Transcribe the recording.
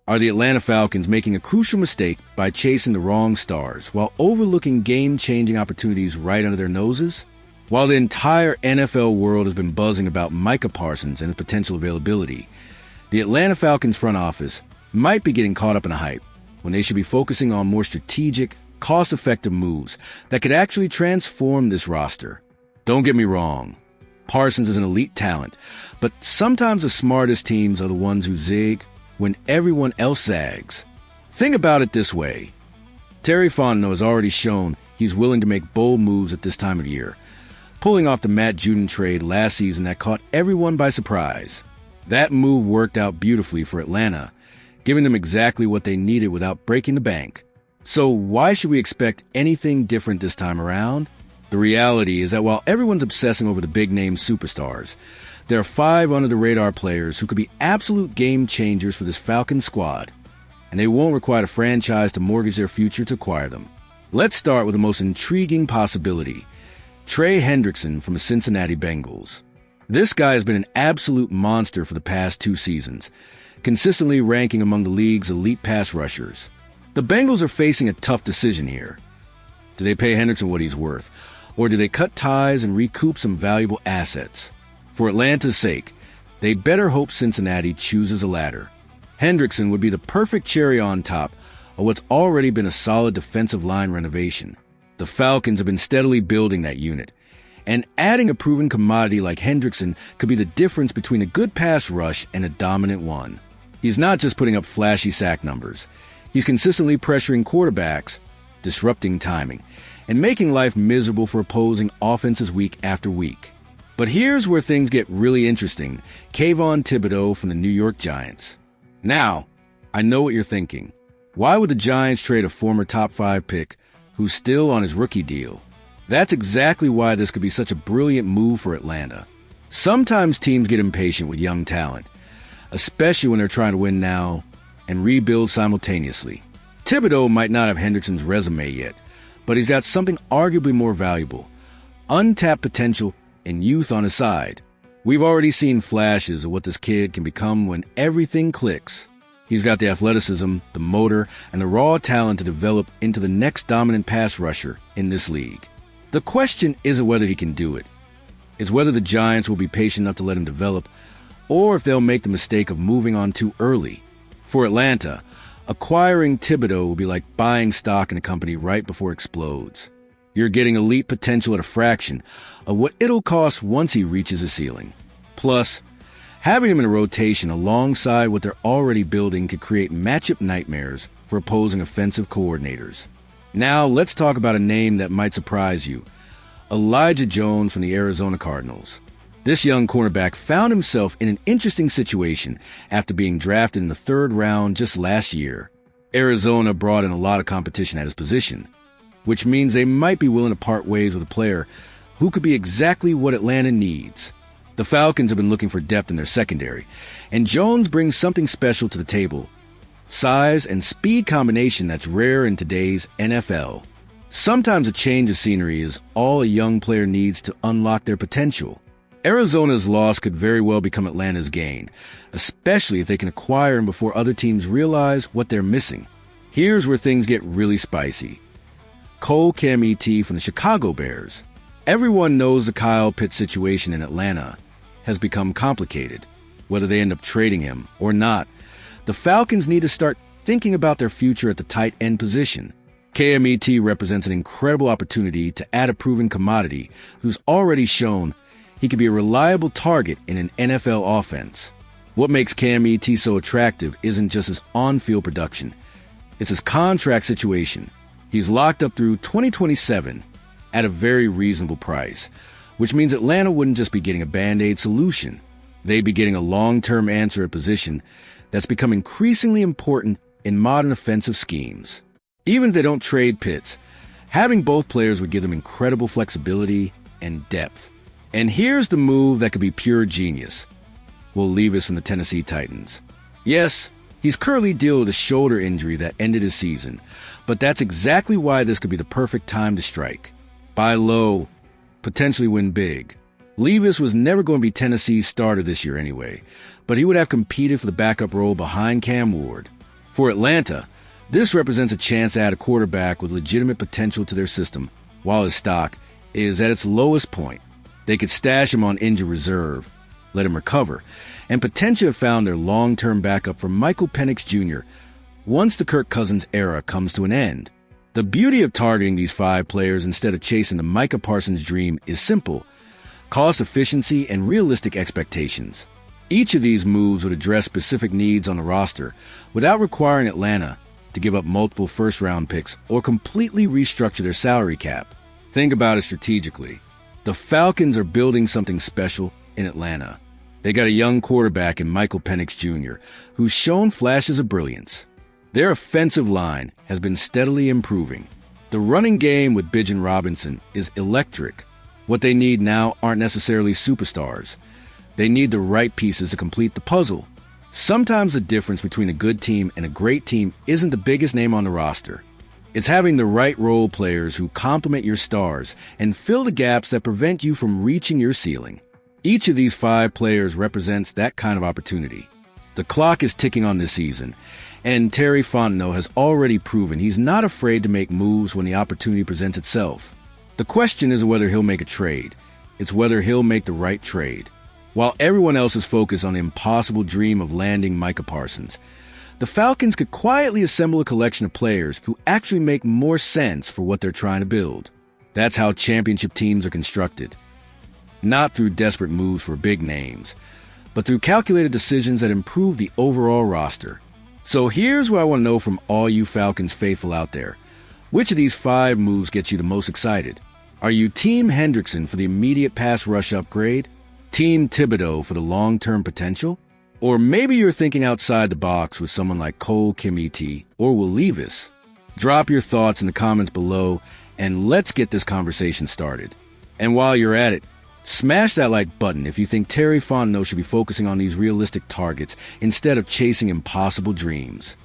Are the Atlanta Falcons making a crucial mistake by chasing the wrong stars while overlooking game-changing opportunities right under their noses? While the entire NFL world has been buzzing about Micah Parsons and his potential availability, the Atlanta Falcons front office might be getting caught up in a hype when they should be focusing on more strategic, cost-effective moves that could actually transform this roster. Don't get me wrong, Parsons is an elite talent, but sometimes the smartest teams are the ones who zig when everyone else zags. Think about it this way. Terry Fontenot has already shown he's willing to make bold moves at this time of year, pulling off the Matt Judon trade last season that caught everyone by surprise. That move worked out beautifully for Atlanta, giving them exactly what they needed without breaking the bank. So why should we expect anything different this time around? The reality is that while everyone's obsessing over the big-name superstars, there are 5 under-the-radar players who could be absolute game-changers for this Falcons squad, and they won't require a franchise to mortgage their future to acquire them. Let's start with the most intriguing possibility, Trey Hendrickson from the Cincinnati Bengals. This guy has been an absolute monster for the past 2 seasons, consistently ranking among the league's elite pass rushers. The Bengals are facing a tough decision here. Do they pay Hendrickson what he's worth, or do they cut ties and recoup some valuable assets? For Atlanta's sake, they better hope Cincinnati chooses a ladder. Hendrickson would be the perfect cherry on top of what's already been a solid defensive line renovation. The Falcons have been steadily building that unit, and adding a proven commodity like Hendrickson could be the difference between a good pass rush and a dominant one. He's not just putting up flashy sack numbers. He's consistently pressuring quarterbacks, disrupting timing, and making life miserable for opposing offenses week after week. But here's where things get really interesting. Kayvon Thibodeau from the New York Giants. Now, I know what you're thinking. Why would the Giants trade a former top 5 pick who's still on his rookie deal? That's exactly why this could be such a brilliant move for Atlanta. Sometimes teams get impatient with young talent, especially when they're trying to win now and rebuild simultaneously. Thibodeau might not have Hendrickson's resume yet, but he's got something arguably more valuable, untapped potential and youth on his side. We've already seen flashes of what this kid can become when everything clicks. He's got the athleticism, the motor, and the raw talent to develop into the next dominant pass rusher in this league. The question isn't whether he can do it. It's whether the Giants will be patient enough to let him develop, or if they'll make the mistake of moving on too early. For Atlanta, acquiring Thibodeau will be like buying stock in a company right before it explodes. You're getting elite potential at a fraction of what it'll cost once he reaches a ceiling. Plus, having him in a rotation alongside what they're already building could create matchup nightmares for opposing offensive coordinators. Now, let's talk about a name that might surprise you. Elijah Jones from the Arizona Cardinals. This young cornerback found himself in an interesting situation after being drafted in the 3rd round just last year. Arizona brought in a lot of competition at his position, which means they might be willing to part ways with a player who could be exactly what Atlanta needs. The Falcons have been looking for depth in their secondary, and Jones brings something special to the table. Size and speed combination that's rare in today's NFL. Sometimes a change of scenery is all a young player needs to unlock their potential. Arizona's loss could very well become Atlanta's gain, especially if they can acquire him before other teams realize what they're missing. Here's where things get really spicy. Cole Kmet from the Chicago Bears. Everyone knows the Kyle Pitts situation in Atlanta has become complicated. Whether they end up trading him or not, the Falcons need to start thinking about their future at the tight end position. Kmet represents an incredible opportunity to add a proven commodity who's already shown he could be a reliable target in an NFL offense. What makes Kmet so attractive isn't just his on-field production. It's his contract situation. He's locked up through 2027 at a very reasonable price, which means Atlanta wouldn't just be getting a Band-Aid solution. They'd be getting a long-term answer at position that's become increasingly important in modern offensive schemes. Even if they don't trade Pitts, having both players would give them incredible flexibility and depth. And here's the move that could be pure genius. Will Levis from the Tennessee Titans. Yes, he's currently dealing with a shoulder injury that ended his season, but that's exactly why this could be the perfect time to strike. Buy low, potentially win big. Levis was never going to be Tennessee's starter this year anyway, but he would have competed for the backup role behind Cam Ward. For Atlanta, this represents a chance to add a quarterback with legitimate potential to their system, while his stock is at its lowest point. They could stash him on injured reserve, let him recover, and potentially have found their long-term backup for Michael Penix Jr. once the Kirk Cousins era comes to an end. The beauty of targeting these 5 players instead of chasing the Micah Parsons dream is simple: cost efficiency and realistic expectations. Each of these moves would address specific needs on the roster without requiring Atlanta to give up multiple first-round picks or completely restructure their salary cap. Think about it strategically. The Falcons are building something special in Atlanta. They got a young quarterback in Michael Penix Jr., who's shown flashes of brilliance. Their offensive line has been steadily improving. The running game with Bijan Robinson is electric. What they need now aren't necessarily superstars. They need the right pieces to complete the puzzle. Sometimes the difference between a good team and a great team isn't the biggest name on the roster. It's having the right role players who complement your stars and fill the gaps that prevent you from reaching your ceiling. Each of these 5 players represents that kind of opportunity. The clock is ticking on this season, and Terry Fontenot has already proven he's not afraid to make moves when the opportunity presents itself. The question isn't whether he'll make a trade. It's whether he'll make the right trade. While everyone else is focused on the impossible dream of landing Micah Parsons, the Falcons could quietly assemble a collection of players who actually make more sense for what they're trying to build. That's how championship teams are constructed. Not through desperate moves for big names, but through calculated decisions that improve the overall roster. So here's what I want to know from all you Falcons faithful out there. Which of these 5 moves gets you the most excited? Are you Team Hendrickson for the immediate pass rush upgrade? Team Thibodeau for the long-term potential? Or maybe you're thinking outside the box with someone like Cole Kmet or Will Levis? Drop your thoughts in the comments below, and let's get this conversation started. And while you're at it, smash that like button if you think Terry Fontenot should be focusing on these realistic targets instead of chasing impossible dreams.